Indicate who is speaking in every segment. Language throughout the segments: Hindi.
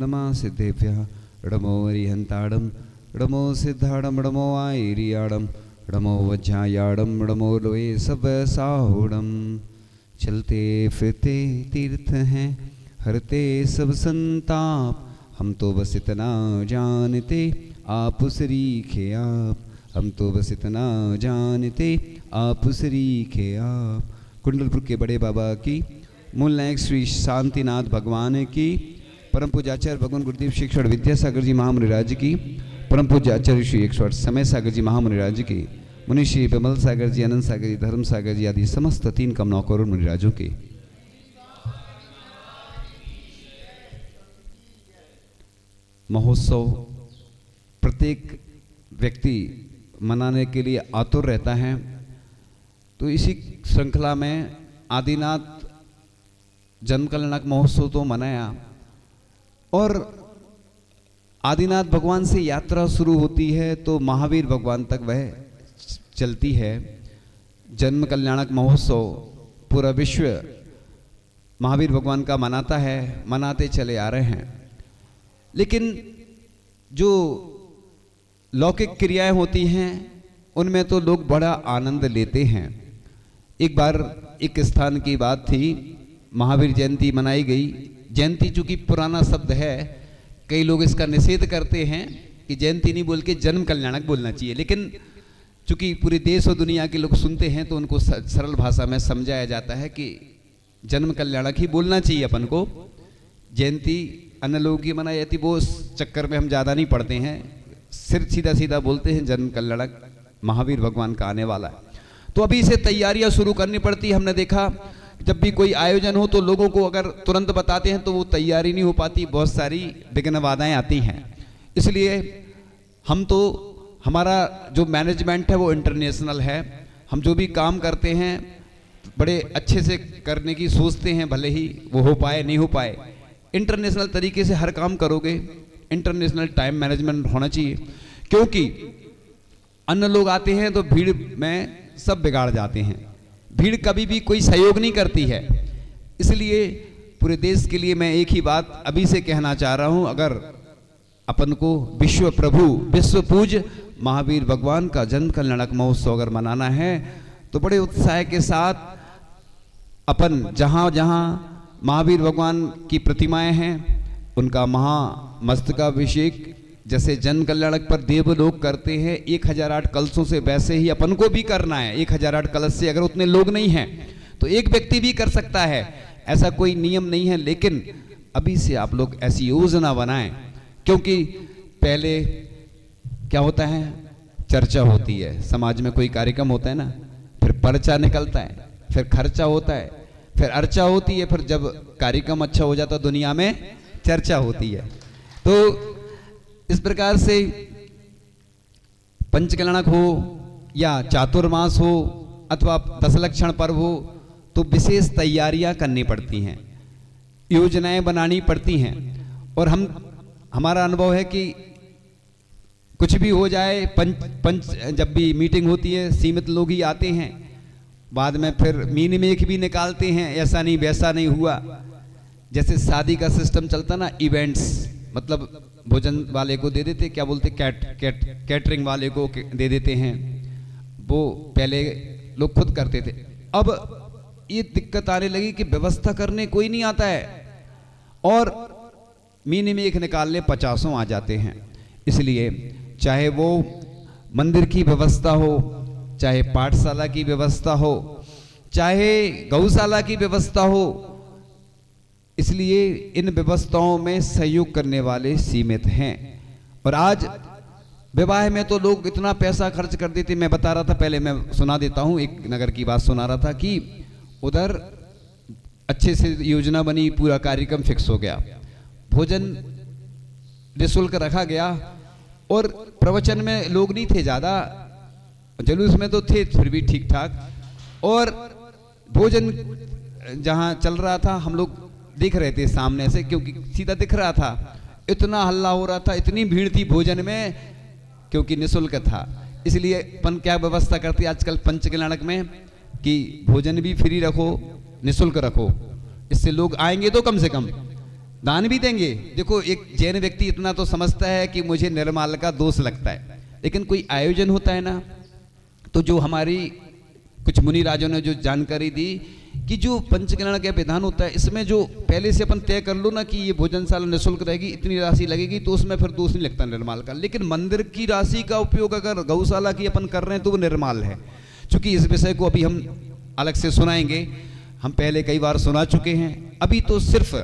Speaker 1: नमः सिद्धेभ्यः णमो हरिहन्ताडं णमो सिद्धाडं णमो आयरियाडं णमो वज्रायाडं णमो लोए सब साहुडम। चलते फिरते तीर्थ हैं हरते सब संताप, हम तो बस इतना जानते आप सरीखे आप, हम तो बस इतना जानते आप सरीखे आप। कुंडलपुर के बड़े बाबा की, मूल नायक श्री शांतिनाथ भगवान की, परम पूज्य आचार्य भगवान गुरुदेव श्री क्षण विद्यासागर जी महामुनिराज की, परम पूज्य आचार्य श्री एक समय सागर जी महामुनिराज की, मुनि श्री विमल सागर जी, अनंत सागर जी, धर्म सागर जी आदि समस्त 3 कमनौ करोड़ मुनिराजों के महोत्सव प्रत्येक व्यक्ति मनाने के लिए आतुर रहता है। तो इसी श्रृंखला में आदिनाथ जन्म कल्याणक महोत्सव तो मनाया और आदिनाथ भगवान से यात्रा शुरू होती है तो महावीर भगवान तक वह चलती है। जन्म कल्याणक महोत्सव पूरा विश्व महावीर भगवान का मनाता है, मनाते चले आ रहे हैं। लेकिन जो लौकिक क्रियाएं होती हैं उनमें तो लोग बड़ा आनंद लेते हैं। एक बार एक स्थान की बात थी, महावीर जयंती मनाई गई। जयंती चूंकि पुराना शब्द है, कई लोग इसका निषेध करते हैं कि जयंती नहीं बोल के जन्म कल्याणक बोलना चाहिए, लेकिन चूंकि पूरे देश और दुनिया के लोग सुनते हैं तो उनको सरल भाषा में समझाया जाता है कि जन्म कल्याणक ही बोलना चाहिए अपन को। जयंती अन्य लोगों की मनाई जाती, वो उस चक्कर में हम ज़्यादा नहीं पढ़ते हैं, सिर्फ सीधा सीधा बोलते हैं जन्म कल्याणक महावीर भगवान का आने वाला है। तो अभी से तैयारियां शुरू करनी पड़ती। हमने देखा जब भी कोई आयोजन हो तो लोगों को अगर तुरंत बताते हैं तो वो तैयारी नहीं हो पाती, बहुत सारी विघ्न बाधाएं आती हैं। इसलिए हम तो, हमारा जो मैनेजमेंट है वो इंटरनेशनल है। हम जो भी काम करते हैं बड़े अच्छे से करने की सोचते हैं, भले ही वो हो पाए नहीं हो पाए। इंटरनेशनल तरीके से हर काम करोगे, इंटरनेशनल टाइम मैनेजमेंट होना चाहिए, क्योंकि अन्य लोग आते हैं तो भीड़ में सब बिगाड़ जाते हैं। भीड़ कभी भी कोई सहयोग नहीं करती है। इसलिए पूरे देश के लिए मैं एक ही बात अभी से कहना चाह रहा हूं, अगर अपन को विश्व प्रभु विश्व पूज्य महावीर भगवान का जन्म कल्याणक महोत्सव अगर मनाना है तो बड़े उत्साह के साथ अपन जहां जहां महावीर भगवान की प्रतिमाएं हैं उनका महामस्तकाभिषेक जैसे जन्म कल्याणक पर देवलोग करते हैं 1008 कलशों से, वैसे ही अपन को भी करना है 1008 कलश से। अगर उतने लोग नहीं हैं तो एक व्यक्ति भी कर सकता है, ऐसा कोई नियम नहीं है। लेकिन अभी से आप लोग ऐसी योजना बनाएं, क्योंकि पहले क्या होता है, चर्चा होती है, समाज में कोई कार्यक्रम होता है ना, फिर पर्चा निकलता है, फिर खर्चा होता है, फिर अर्चा होती है, फिर जब कार्यक्रम अच्छा हो जाता है दुनिया में चर्चा होती है। तो इस प्रकार से पंचकल्याणक हो या चातुर्मास हो अथवा दशलक्षण पर्व हो तो विशेष तैयारियां करनी पड़ती हैं, योजनाएं बनानी पड़ती हैं। और हमारा अनुभव है कि कुछ भी हो जाए, पंच जब भी मीटिंग होती है सीमित लोग ही आते हैं, बाद में फिर मीन में एक भी निकालते हैं, ऐसा नहीं वैसा नहीं हुआ। जैसे शादी का सिस्टम चलता ना, इवेंट्स मतलब भोजन वाले को दे देते, क्या बोलते, कैटरिंग वाले को दे देते हैं, वो पहले लोग खुद करते थे। अब ये दिक्कत आने लगी कि व्यवस्था करने कोई नहीं आता है और मीने में एक निकालने 50 आ जाते हैं। इसलिए चाहे वो मंदिर की व्यवस्था हो, चाहे पाठशाला की व्यवस्था हो, चाहे गौशाला की व्यवस्था हो, इसलिए इन व्यवस्थाओं में सहयोग करने वाले सीमित हैं। और आज विवाह में तो लोग इतना पैसा खर्च कर देते। मैं बता रहा था, पहले मैं सुना देता हूं, एक नगर की बात सुना रहा था कि उधर अच्छे से योजना बनी, पूरा कार्यक्रम फिक्स हो गया, भोजन निःशुल्क रखा गया और प्रवचन में लोग नहीं थे ज्यादा, जुलूस में तो थे फिर भी ठीक ठाक, और भोजन जहां चल रहा था हम लोग दिख रहे थे सामने से, क्योंकि सीधा दिख रहा था। इतना हल्ला हो रहा था, इतनी भीड़ थी भोजन में, क्योंकि निःशुल्क था। इसलिए अपन क्या व्यवस्था करते आजकल पंचकल्याणक में कि भोजन भी फ्री रखो, निःशुल्क रखो, इससे लोग आएंगे तो कम से कम, दान भी देंगे। देखो एक जैन व्यक्ति इतना तो समझता है कि मुझे निर्माल का दोष लगता है, लेकिन कोई आयोजन होता है ना, तो जो हमारी कुछ मुनि राजों ने जो जानकारी दी कि जो पंचकल्याण का विधान होता है, इसमें जो पहले से अपन तय कर लो ना कि ये भोजनशाला निःशुल्क रहेगी, इतनी राशि लगेगी, तो उसमें फिर दोष नहीं लगता निर्माल का। लेकिन मंदिर की राशि का उपयोग अगर गौशाला की अपन कर रहे हैं तो वो निर्माल है। चूंकि इस विषय को अभी हम अलग से सुनाएंगे, हम पहले कई बार सुना चुके हैं, अभी तो सिर्फ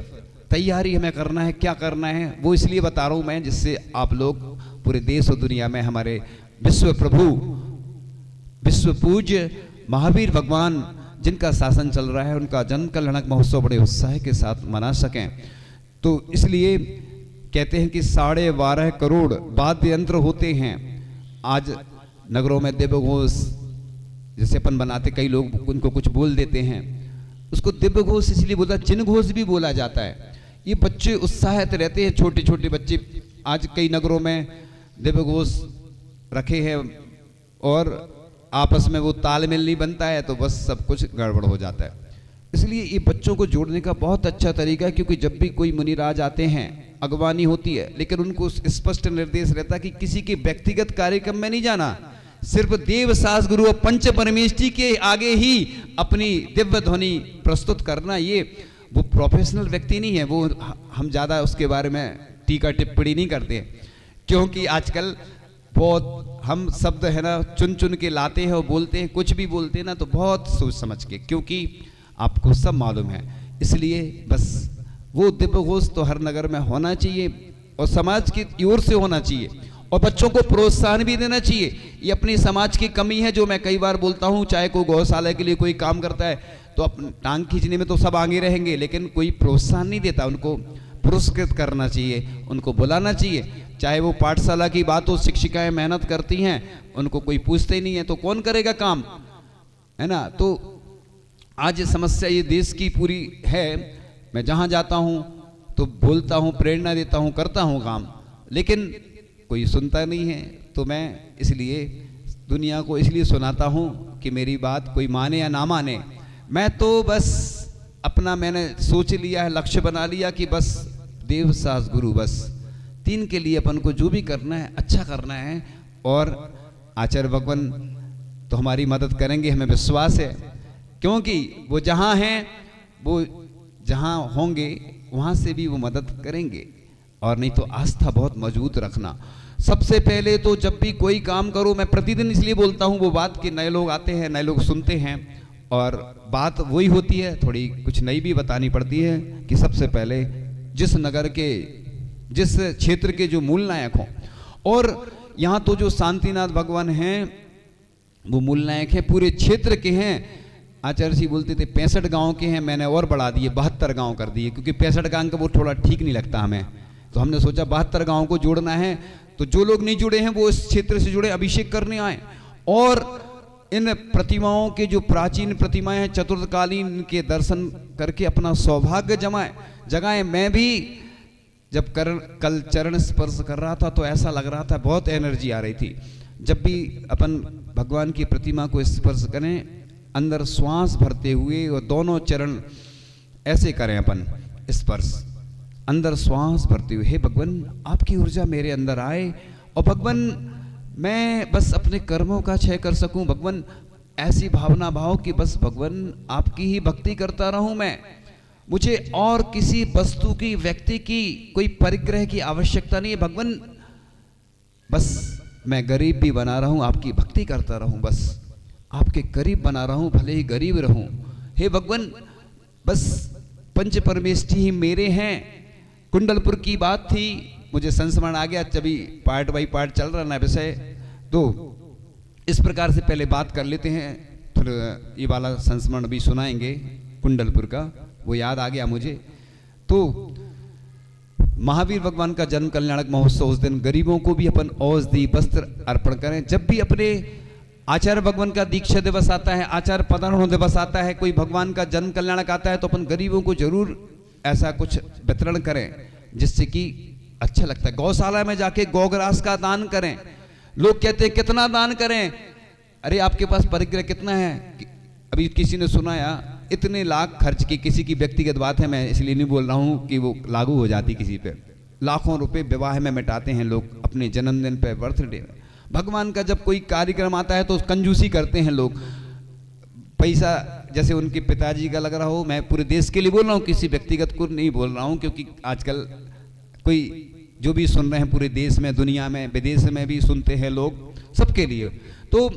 Speaker 1: तैयारी हमें करना है, क्या करना है वो इसलिए बता रहा हूं मैं, जिससे आप लोग पूरे देश और दुनिया में हमारे विश्व प्रभु विश्व पूज्य महावीर भगवान जिनका शासन चल रहा है, उनका जन्म कल्याणक महोत्सव बड़े उत्साह के साथ मना सकें। तो इसलिए कहते हैं कि 12.5 करोड़ वाद्य यंत्र होते हैं। आज नगरों में दिव्य घोष जैसे अपन बनाते, कई लोग उनको कुछ बोल देते हैं, उसको दिव्य घोष इसलिए बोलता, चिन्ह घोष भी बोला जाता है। ये बच्चे उत्साहित रहते हैं, छोटे छोटे बच्चे। आज कई नगरों में दिव्य घोष रखे हैं और आपस में वो तालमेल नहीं बनता है, तो बस सब कुछ गड़बड़ हो जाता है। इसलिए ये बच्चों को जोड़ने का बहुत अच्छा तरीका है, क्योंकि जब भी कोई मुनिराज आते हैं अगवानी होती है, लेकिन उनको स्पष्ट निर्देश रहता है कि किसी के व्यक्तिगत कार्यक्रम में नहीं जाना, सिर्फ देव सास गुरु और पंच परमेष्ठी के आगे ही अपनी दिव्य ध्वनि प्रस्तुत करना। ये वो प्रोफेशनल व्यक्ति नहीं है, वो हम ज़्यादा उसके बारे में टीका टिप्पणी नहीं करते, क्योंकि आजकल बहुत हम शब्द है ना चुन चुन के लाते हैं और बोलते हैं, कुछ भी बोलते हैं ना तो बहुत सोच समझ के, क्योंकि आपको सब मालूम है। इसलिए बस वो दिव्य घोष तो हर नगर में होना चाहिए और समाज की ओर से होना चाहिए, और बच्चों को प्रोत्साहन भी देना चाहिए। ये अपनी समाज की कमी है, जो मैं कई बार बोलता हूँ, चाहे कोई गौशाला के लिए कोई काम करता है तो अपने टांग खींचने में तो सब आगे रहेंगे, लेकिन कोई प्रोत्साहन नहीं देता। उनको पुरस्कृत करना चाहिए, उनको बुलाना चाहिए। चाहे वो पाठशाला की बात हो, शिक्षिकाएं मेहनत करती हैं, उनको कोई पूछते ही नहीं है, तो कौन करेगा काम, है ना। तो आज समस्या ये देश की पूरी है। मैं जहाँ जाता हूँ तो बोलता हूँ, प्रेरणा देता हूँ, करता हूँ काम, लेकिन कोई सुनता नहीं है। तो मैं इसलिए दुनिया को इसलिए सुनाता हूँ कि मेरी बात कोई माने या ना माने, मैं तो बस अपना मैंने सोच लिया है, लक्ष्य बना लिया कि बस देव सास गुरु, बस 3 के लिए अपन को जो भी करना है अच्छा करना है, और आचार्य भगवान तो हमारी मदद करेंगे, हमें विश्वास है, क्योंकि वो जहाँ हैं, वो जहाँ होंगे वहाँ से भी वो मदद करेंगे। और नहीं तो आस्था बहुत मजबूत रखना। सबसे पहले तो जब भी कोई काम करो, मैं प्रतिदिन इसलिए बोलता हूँ वो बात कि नए लोग आते हैं, नए लोग सुनते हैं, और बात वही होती है, थोड़ी कुछ नई भी बतानी पड़ती है कि सबसे पहले जिस नगर के, जिस क्षेत्र के जो मूल नायक हों, और यहाँ तो जो शांतिनाथ भगवान हैं वो मूल नायक हैं, पूरे क्षेत्र के हैं। आचार्य जी बोलते थे 65 गांव के हैं, मैंने और बढ़ा दिए, 72 गांव कर दिए, क्योंकि 65 गांव का वो थोड़ा ठीक नहीं लगता हमें, तो हमने सोचा 72 गांव को जोड़ना है। तो जो लोग नहीं जुड़े हैं वो इस क्षेत्र से जुड़े, अभिषेक करने आए, और इन प्रतिमाओं के जो प्राचीन प्रतिमाएं हैं चतुर्थकालीन के दर्शन करके अपना सौभाग्य जगाएं। मैं भी जब कल चरण स्पर्श कर रहा था तो ऐसा लग रहा था, बहुत एनर्जी आ रही थी। जब भी अपन भगवान की प्रतिमा को स्पर्श करें, अंदर श्वास भरते हुए, और दोनों चरण ऐसे करें अपन स्पर्श, अंदर श्वास भरते हुए, हे भगवान आपकी ऊर्जा मेरे अंदर आए, और भगवान मैं बस अपने कर्मों का क्षय कर सकूं। भगवान ऐसी भावना भाव कि बस भगवान आपकी ही भक्ति करता रहूं मैं, मुझे और किसी वस्तु की, व्यक्ति की, कोई परिग्रह की आवश्यकता नहीं है। भगवान बस मैं गरीब भी बना रहूं, आपकी भक्ति करता रहूं, बस आपके करीब बना रहूं, भले ही गरीब रहूं। हे भगवान बस पंच परमेष्ठी ही मेरे हैं। कुंडलपुर की बात थी, मुझे संस्मरण आ गया, तभी पार्ट बाई पार्ट चल रहा ना विषय, तो इस प्रकार से पहले बात कर लेते हैं, फिर ये वाला संस्मरण भी सुनाएंगे कुंडलपुर का, वो याद आ गया मुझे। तो महावीर भगवान का जन्म कल्याणक महोत्सव, उस दिन गरीबों को भी अपन औषधि वस्त्र अर्पण करें। जब भी अपने आचार्य भगवान का दीक्षा दिवस आता है, आचार्य पदारोहण दिवस आता है, कोई भगवान का जन्म कल्याणक आता है, तो अपन गरीबों को जरूर ऐसा कुछ वितरण करें जिससे कि अच्छा लगता है। गौशाला में जाके गौग्रास का दान करें। लोग कहते हैं कितना दान करें, अरे आपके पास परिग्रह कितना है? अभी किसी ने सुनाया इतने लाख खर्च की, किसी की व्यक्तिगत बात है, मैं इसलिए नहीं बोल रहा हूँ कि वो लागू हो जाती किसी पे, लाखों रुपए विवाह में मिटाते हैं लोग, अपने जन्मदिन पे, बर्थडे। भगवान का जब कोई कार्यक्रम आता है तो कंजूसी करते हैं लोग, पैसा जैसे उनके पिताजी का लग रहा हो, मैं पूरे देश के लिए बोल रहा हूँ, किसी व्यक्तिगत को नहीं बोल रहा हूँ, क्योंकि आजकल कोई जो भी सुन रहे हैं पूरे देश में, दुनिया में, विदेश में भी सुनते हैं लोग, सबके लिए। तो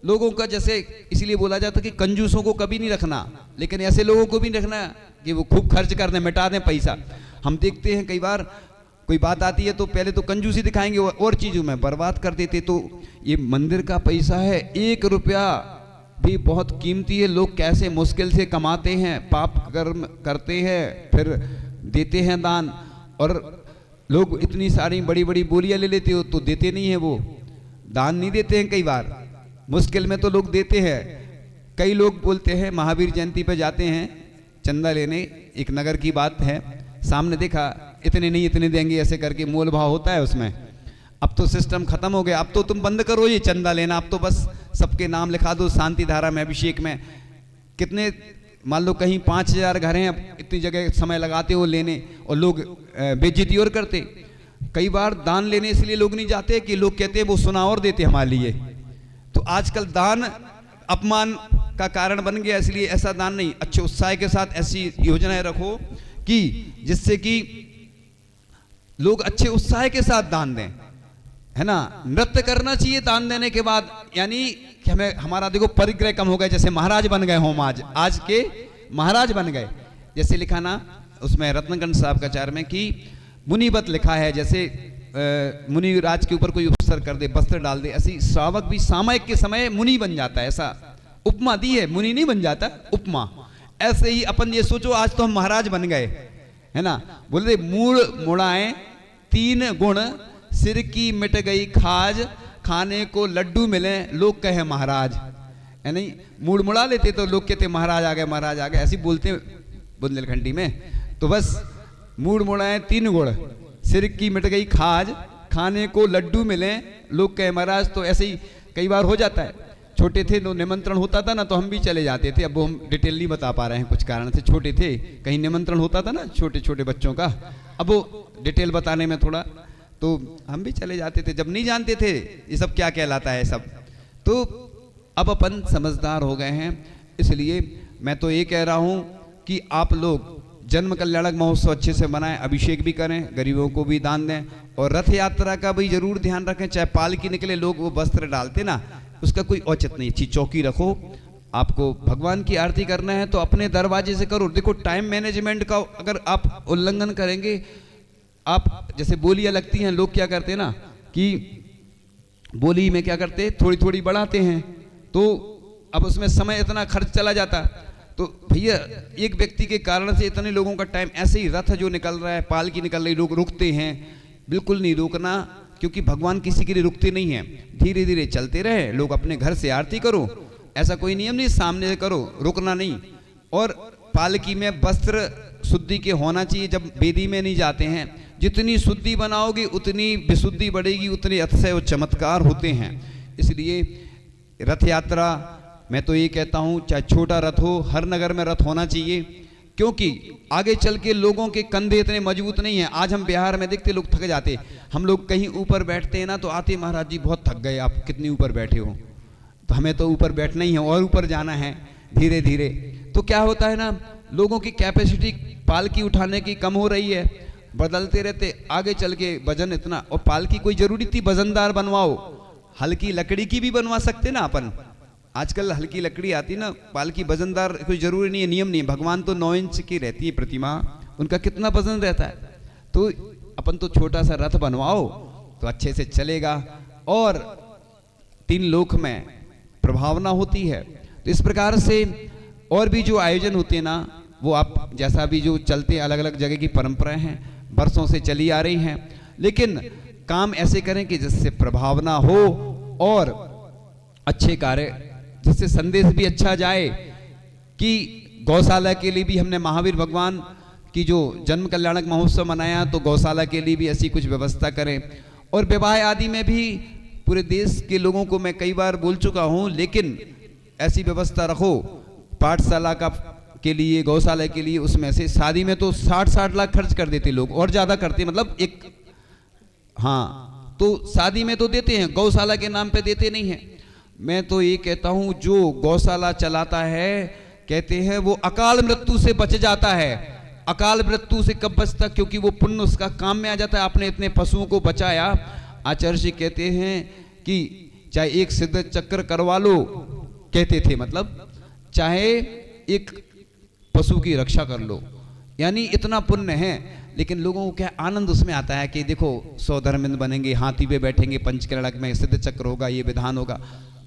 Speaker 1: लोगों का जैसे इसलिए बोला जाता है कि कंजूसों को कभी नहीं रखना, लेकिन ऐसे लोगों को भी नहीं रखना कि वो खूब खर्च कर दें, मिटा दें पैसा। हम देखते हैं कई बार कोई बात आती है तो पहले तो कंजूसी दिखाएंगे और चीज़ों में बर्बाद कर देते। तो ये मंदिर का पैसा है, 1 रुपया भी बहुत कीमती है। लोग कैसे मुश्किल से कमाते हैं, पाप कर्म करते हैं, फिर देते हैं दान। और लोग इतनी सारी बड़ी बड़ी बोलियां ले लेते हो तो देते नहीं है, वो दान नहीं देते हैं। कई बार मुश्किल में तो लोग देते हैं। कई लोग बोलते हैं महावीर जयंती पे जाते हैं चंदा लेने, एक नगर की बात है, सामने देखा इतने नहीं इतने देंगे ऐसे करके मोल भाव होता है उसमें। अब तो सिस्टम खत्म हो गया, अब तो तुम बंद करो ये चंदा लेना, अब तो बस सबके नाम लिखा दो शांति धारा में, अभिषेक में। कितने मान लो कहीं 5000 घर हैं, अब इतनी जगह समय लगाते हो लेने, और लोग बेइज्जती और करते। कई बार दान लेने इसलिए लोग नहीं जाते कि लोग कहते हैं वो सुना और देते हमारे लिए। तो आजकल दान अपमान का कारण बन गया, इसलिए ऐसा दान नहीं। अच्छे उत्साह के साथ ऐसी योजनाएं रखो कि जिससे कि लोग अच्छे उत्साह के साथ दान दें, है ना। नृत्य करना चाहिए दान देने के बाद, यानी कि हमें हमारा देखो परिग्रह कम हो गए, जैसे महाराज बन गए हम, आज के महाराज बन गए। जैसे लिखा ना उसमें रत्नगंज साहब का चार में कि मुनिबत लिखा है, जैसे मुनि राज के ऊपर कोई उपसर कर दे, वस्त्र डाल दे, ऐसी श्रावक भी सामयिक के समय मुनि बन जाता है। ऐसा उपमा दी है, मुनि नहीं बन जाता, उपमा। ऐसे ही अपन ये सोचो आज तो हम महाराज बन गए, है ना। बोले मूड़ मुड़ाएं 3 गुण, सिर की मिट गई खाज, खाने को लड्डू मिले लोग कहे महाराज, है नहीं। मूड मुड़ा लेते तो लोग कहते महाराज आ गए, महाराज आ गए, ऐसे बोलते बुंदेलखंडी में। तो बस मूड मुड़ाएं 3 गुण, सिर की मिट गई खाज, खाने को लड्डू मिले लोग कहे महाराज। तो ऐसे ही कई बार हो जाता है। छोटे थे तो निमंत्रण होता था ना, तो हम भी चले जाते थे। अब वो हम डिटेल नहीं बता पा रहे हैं कुछ कारण से, छोटे थे, कहीं निमंत्रण होता था ना छोटे छोटे बच्चों का, अब वो डिटेल बताने में थोड़ा, तो हम भी चले जाते थे, जब नहीं जानते थे ये सब क्या कहलाता है सब। तो अब अपन समझदार हो गए हैं, इसलिए मैं तो ये कह रहा हूँ कि आप लोग जन्म कल्याणक महोत्सव अच्छे से मनाएं, अभिषेक भी करें, गरीबों को भी दान दें, और रथ यात्रा का भी जरूर ध्यान रखें। चाहे पालकी निकले, लोग वो वस्त्र डालते ना, उसका कोई औचित्य नहीं। अच्छी चौकी रखो। आपको भगवान की आरती करना है तो अपने दरवाजे से करो। देखो टाइम मैनेजमेंट का अगर आप उल्लंघन करेंगे, आप जैसे बोलियां लगती हैं, लोग क्या करते हैं ना कि बोली में क्या करते, थोड़ी थोड़ी बढ़ाते हैं, तो अब उसमें समय इतना खर्च चला जाता। तो भैया एक व्यक्ति के कारण से इतने लोगों का टाइम, ऐसे ही रथ जो निकल रहा है, पालकी निकल रही, लोग रुकते हैं, बिल्कुल नहीं रोकना, क्योंकि भगवान किसी के लिए रुकते नहीं हैं। धीरे धीरे चलते रहे, लोग अपने घर से आरती करो, ऐसा कोई नियम नहीं, सामने से करो, रुकना नहीं। और पालकी में वस्त्र शुद्धि के होना चाहिए, जब वेदी में नहीं जाते हैं। जितनी शुद्धि बनाओगी उतनी विशुद्धि बढ़ेगी, उतने अतिशय और चमत्कार होते हैं। इसलिए रथ यात्रा, मैं तो ये कहता हूँ चाहे छोटा रथ हो, हर नगर में रथ होना चाहिए, क्योंकि आगे चल के लोगों के कंधे इतने मजबूत नहीं हैं। आज हम बिहार में देखते लोग थक जाते, हम लोग कहीं ऊपर बैठते हैं ना तो आते महाराज जी बहुत थक गए, आप कितनी ऊपर बैठे हो। तो हमें तो ऊपर बैठना ही है और ऊपर जाना है धीरे धीरे। तो क्या होता है ना, लोगों की कैपेसिटी पालकी उठाने की कम हो रही है, बदलते रहते, आगे चल के वजन इतना। और पालकी कोई जरूरी थी वजनदार बनवाओ, हल्की लकड़ी की भी बनवा सकते ना अपन। आजकल हल्की लकड़ी आती ना, पालकी वजनदार कोई जरूरी नहीं है, नियम नहीं है। भगवान तो 9 इंच की रहती है प्रतिमा, उनका कितना वजन रहता है। तो अपन तो छोटा सा रथ बनवाओ तो अच्छे से चलेगा, और 3 लोक में प्रभावना होती है। तो इस प्रकार से और भी जो आयोजन होते हैं ना, वो आप जैसा भी जो चलते, अलग अलग जगह की परंपराएं हैं, वर्षों से चली आ रही हैं, लेकिन काम ऐसे करें कि जिससे प्रभावना हो और अच्छे कार्य, जिससे संदेश भी अच्छा जाए। कि गौशाला के लिए भी हमने महावीर भगवान की जो जन्म कल्याणक महोत्सव मनाया, तो गौशाला के लिए भी ऐसी कुछ व्यवस्था करें। और विवाह आदि में भी पूरे देश के लोगों को मैं कई बार बोल चुका हूं, लेकिन ऐसी व्यवस्था रखो, पाठशाला का के लिए, गौशाला के लिए, उसमें से शादी में तो 60-60 लाख खर्च कर देते लोग, और ज़्यादा करते, मतलब एक, हाँ, तो शादी में तो देते हैं, गौशाला के नाम पे देते नहीं हैं। मैं तो ये कहता हूँ जो गौशाला चलाता है, कहते हैं वो अकाल मृत्यु से बच जाता है। अकाल मृत्यु से कब बचता? क्योंकि वो पुण्य उसका काम में आ जाता है। आपने इतने पशुओं को बचाया। आचार्य जी कहते हैं कि चाहे एक सिद्ध चक्र करवा लो, कहते थे, मतलब चाहे एक पशु की रक्षा कर लो, यानी इतना पुण्य है। लेकिन लोगों को क्या आनंद उसमें आता है कि देखो 100 धर्मिंद बनेंगे, हाथी पे बैठेंगे, पंचकर्णक में सिद्ध चक्र होगा, ये विधान होगा।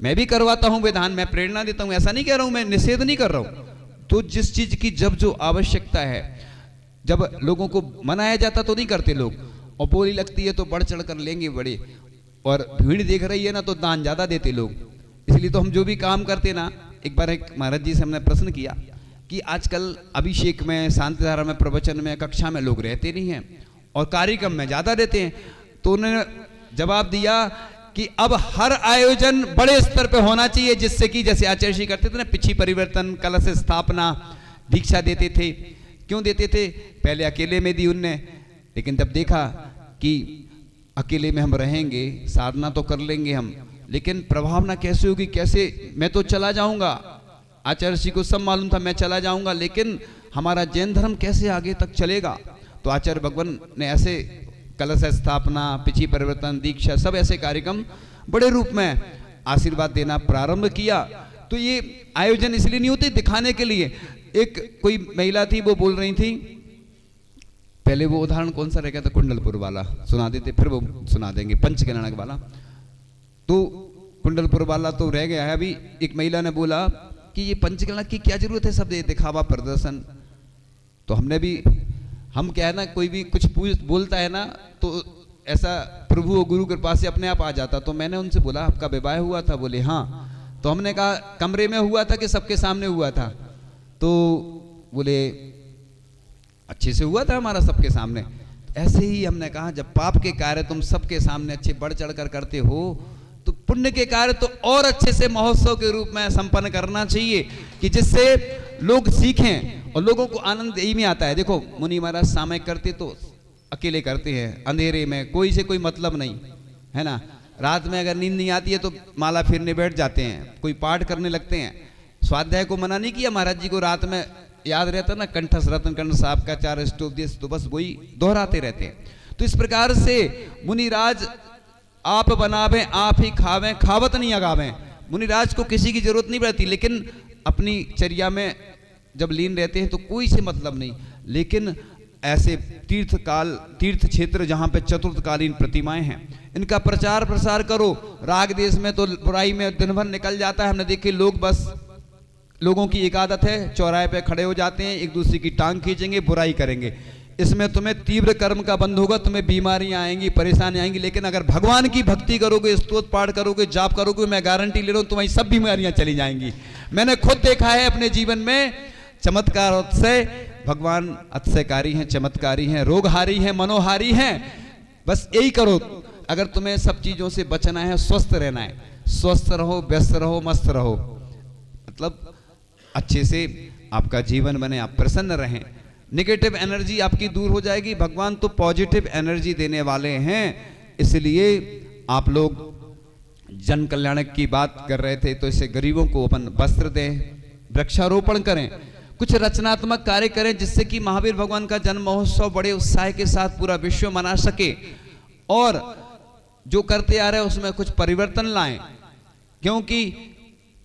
Speaker 1: मैं भी करवाता हूं विधान, मैं प्रेरणा देता हूं, ऐसा नहीं कह रहा हूं, मैं निषेध नहीं कर रहा हूं। तो जिस चीज की जब जो आवश्यकता है, जब लोगों को मनाया जाता तो नहीं करते लोग, और बोली लगती है तो बढ़ चढ़ कर लेंगे बड़े, और भीड़ देख रही है ना तो दान ज्यादा देते लोग। इसलिए तो हम जो भी काम करते ना, एक बार एक महाराज जी से हमने प्रश्न किया कि आजकल अभिषेक में, शांतिधारा में, प्रवचन में, कक्षा में लोग रहते नहीं हैं और कार्यक्रम में ज्यादा रहते हैं। तो उन्होंने जवाब दिया कि अब हर आयोजन बड़े स्तर पे होना चाहिए, जिससे कि जैसे आचार्य जी करते थे ना, पिछी परिवर्तन, कलश स्थापना, दीक्षा देते थे। क्यों देते थे? पहले अकेले में दी उनने, लेकिन जब देखा कि अकेले में हम रहेंगे, साधना तो कर लेंगे हम, लेकिन प्रभावना कैसे होगी, कैसे, मैं तो चला जाऊंगा, आचार्य जी को सब मालूम था मैं चला जाऊंगा, लेकिन हमारा जैन धर्म कैसे आगे तक चलेगा? तो आचार्य भगवान ने ऐसे कलश स्थापना, पिछी परिवर्तन, दीक्षा, सब ऐसे कार्यक्रम बड़े रूप में आशीर्वाद देना प्रारंभ किया। तो ये आयोजन इसलिए नहीं होते, दिखाने के लिए। एक कोई महिला थी, वो बोल रही थी, पहले वो उदाहरण कौन सा रह गया था, कुंडलपुर वाला सुना देते, फिर वो सुना देंगे पंचकर्णक वाला। तो कुंडलपुर वाला तो रह गया है अभी। एक महिला ने बोला कि ये पंचकर्णक की क्या जरूरत है, सब ये दिखावा प्रदर्शन। तो हमने भी, हम क्या है ना, कोई भी कुछ बोलता है ना तो ऐसा प्रभु और गुरु कृपा से अपने आप आ जाता। तो मैंने उनसे बोला आपका विवाह हुआ था? बोले हाँ। तो हमने कहा कमरे में हुआ था कि सबके सामने हुआ था? तो बोले अच्छे से हुआ था हमारा सबके सामने। ऐसे ही हमने कहा जब पाप के कार्य तुम सबके सामने अच्छे बढ़ चढ़ कर करते हो, तो पुण्य के कार्य तो और अच्छे से महोत्सव के रूप में संपन्न करना चाहिए, कि जिससे लोग सीखें और लोगों को आनंद यही में आता है। देखो मुनि महाराज सामयिक करते तो अकेले करते हैं, अंधेरे में, कोई से कोई मतलब नहीं है ना। रात में अगर नींद नहीं आती है तो माला फिरने बैठ जाते हैं, कोई पाठ करने लगते हैं। स्वाध्याय को मना नहीं किया महाराज जी को, रात में याद रहता ना, कंठस्थ रतन कंठ साहब का 4 अष्टोपदेश, तो बस वही दोहराते रहते हैं। तो इस प्रकार से मुनिराज आप बनावे आप ही खावें, खावत नहीं अगावें। मुनिराज को किसी की जरूरत नहीं पड़ती, लेकिन अपनी चर्या में जब लीन रहते हैं तो कोई से मतलब नहीं। लेकिन ऐसे तीर्थ क्षेत्र जहां पे चतुर्थकालीन प्रतिमाएं हैं, इनका प्रचार प्रसार करो। राग देश में तो बुराई में दिन भर निकल जाता है। हमने देखे लोग, बस लोगों की एक आदत है, चौराहे पे खड़े हो जाते हैं, एक दूसरे की टांग खींचेंगे, बुराई करेंगे। इसमें तुम्हें तीव्र कर्म का बंध होगा, तुम्हें बीमारियां आएंगी, परेशानी आएंगी। लेकिन अगर भगवान की भक्ति करोगे, स्तोत्र पाठ करोगे, जाप करोगे, मैं गारंटी ले रहा हूं तुम्हारी सब बीमारियां चली जाएंगी। मैंने खुद देखा है अपने जीवन में, चमत्कार अतिशय, भगवान अतिशयकारी हैं, चमत्कारी हैं, रोगहारी हैं, मनोहारी हैं। बस यही करो। अगर तुम्हें सब चीजों से बचना है, स्वस्थ रहना है, स्वस्थ रहो, व्यस्त रहो, मस्त रहो, मतलब अच्छे से आपका जीवन बने, आप प्रसन्न रहें, नेगेटिव एनर्जी आपकी दूर हो जाएगी। भगवान तो पॉजिटिव एनर्जी देने वाले हैं। इसलिए आप लोग जन कल्याण की बात कर रहे थे, तो इससे गरीबों को अपन वस्त्र दें, वृक्षारोपण करें, कुछ रचनात्मक कार्य करें, जिससे कि महावीर भगवान का जन्म महोत्सव बड़े उत्साह के साथ पूरा विश्व मना सके। और जो करते आ रहे हैं उसमें कुछ परिवर्तन लाएं, क्योंकि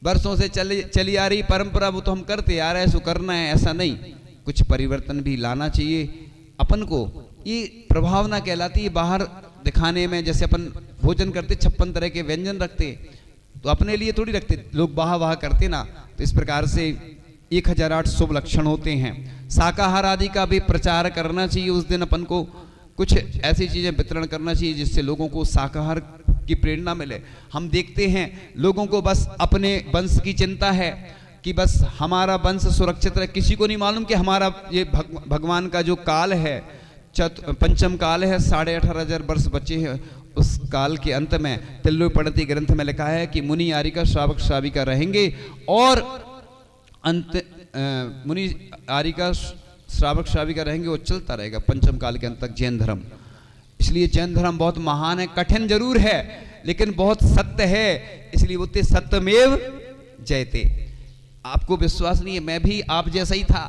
Speaker 1: वर्षों से चली आ रही परंपरा वो तो हम करते आ रहे हैं, सो करना है ऐसा नहीं, कुछ परिवर्तन भी लाना चाहिए अपन को। ये प्रभावना कहलाती है बाहर दिखाने में। जैसे अपन भोजन करते 56 तरह के व्यंजन रखते, तो अपने लिए थोड़ी रखते, लोग वाह वाह करते ना। तो इस प्रकार से 1008 शुभ लक्षण होते हैं। शाकाहार आदि का भी प्रचार करना चाहिए। उस दिन अपन को कुछ ऐसी चीजें वितरण करना चाहिए जिससे लोगों को शाकाहार की प्रेरणा मिले। हम देखते हैं लोगों को बस अपने वंश की चिंता है कि बस हमारा वंश सुरक्षित रहे। किसी को नहीं मालूम कि हमारा ये भगवान का जो काल है, पंचम काल है, 18,500 वर्ष बचे हैं। उस काल के अंत में तिल्लोपनिषद ग्रंथ में लिखा है कि मुनि आरिका श्रावक श्राविका रहेंगे और अंत मुनि आर्य का श्रावक श्राविका रहेंगे, वो चलता रहेगा पंचम काल के अंत तक जैन धर्म। इसलिए जैन धर्म बहुत महान है, कठिन जरूर है लेकिन बहुत सत्य है, इसलिए बोलते सत्यमेव जयते। आपको विश्वास नहीं है, मैं भी आप जैसा ही था,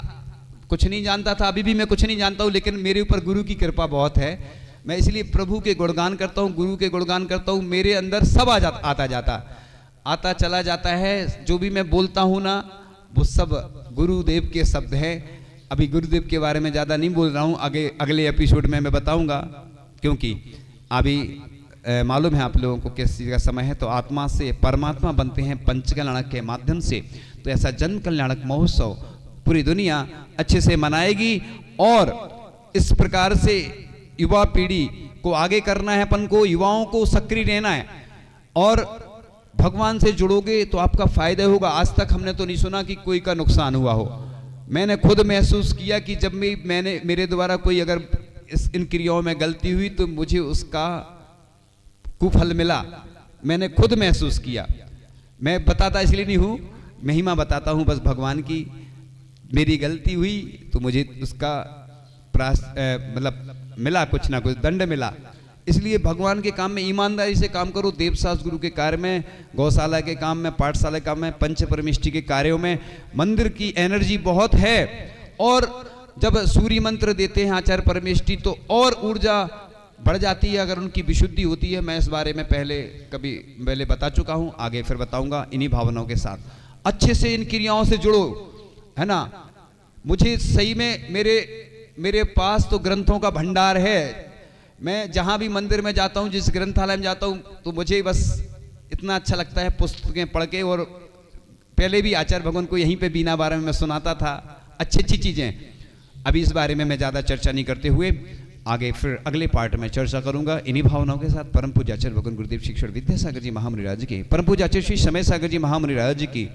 Speaker 1: कुछ नहीं जानता था, अभी भी मैं कुछ नहीं जानता हूं, लेकिन मेरे ऊपर गुरु की कृपा बहुत है। मैं इसलिए प्रभु के गुणगान करता हूं, गुरु के गुणगान करता हूं, मेरे अंदर सब आता चला जाता है। जो भी मैं बोलता हूं ना, वो सब गुरुदेव के शब्द हैं। अभी गुरुदेव के बारे में ज़्यादा नहीं बोल रहा हूं, अगले एपिसोड में मैं बताऊंगा, क्योंकि अभी मालूम है आप लोगों को किस चीज़ का समय है। तो आत्मा से परमात्मा बनते हैं पंचकल्याणक के माध्यम से। तो ऐसा जन कल्याणक महोत्सव पूरी दुनिया अच्छे से मनाएगी और इस प्रकार से युवा पीढ़ी को आगे करना है, अपन को युवाओं को सक्रिय रहना है और भगवान से जुड़ोगे तो आपका फायदा होगा। आज तक हमने तो नहीं सुना कि कोई का नुकसान हुआ हो। मैंने खुद महसूस किया कि जब मेरे द्वारा कोई अगर इन क्रियाओं में गलती हुई तो मुझे उसका कुफल मिला, मैंने खुद महसूस किया। मैं बताता इसलिए नहीं हूँ, महिमा बताता हूँ बस भगवान की। मेरी गलती हुई तो मुझे उसका मतलब मिला, कुछ ना कुछ दंड मिला। इसलिए भगवान के काम में ईमानदारी से काम करो। देवशास्त्र गुरु के कार्य में, गौशाला के काम में, पाठशाला के काम में, पंच परमिष्टि के कार्यों में मंदिर की एनर्जी बहुत है। और जब सूर्य मंत्र देते हैं आचार्य परमेष्टि तो और ऊर्जा बढ़ जाती है अगर उनकी विशुद्धि होती है। मैं इस बारे में पहले बता चुका हूं, आगे फिर बताऊंगा इन्हीं भावनाओं के साथ। अच्छे से इन क्रियाओं से जुड़ो, है ना। मुझे सही में मेरे पास तो ग्रंथों का भंडार है। मैं जहां भी मंदिर में जाता हूं, जिस ग्रंथालय में जाता हूं, तो मुझे बस इतना अच्छा लगता है पुस्तकें पढ़ के। और पहले भी आचार्य भगवान को यहीं पे बीना बारे में मैं सुनाता था, अच्छी चीजें। अभी इस बारे में मैं ज्यादा चर्चा नहीं करते हुए आगे फिर अगले पार्ट में चर्चा करूंगा इन्हीं भावनाओं के साथ। परम पूज्य आचार्य भगवान गुरुदेव शिक्षण विद्यासागर जी महामुनि राज की, परम पूज्य आचार्य श्री समय सागर जी महामुनि राज की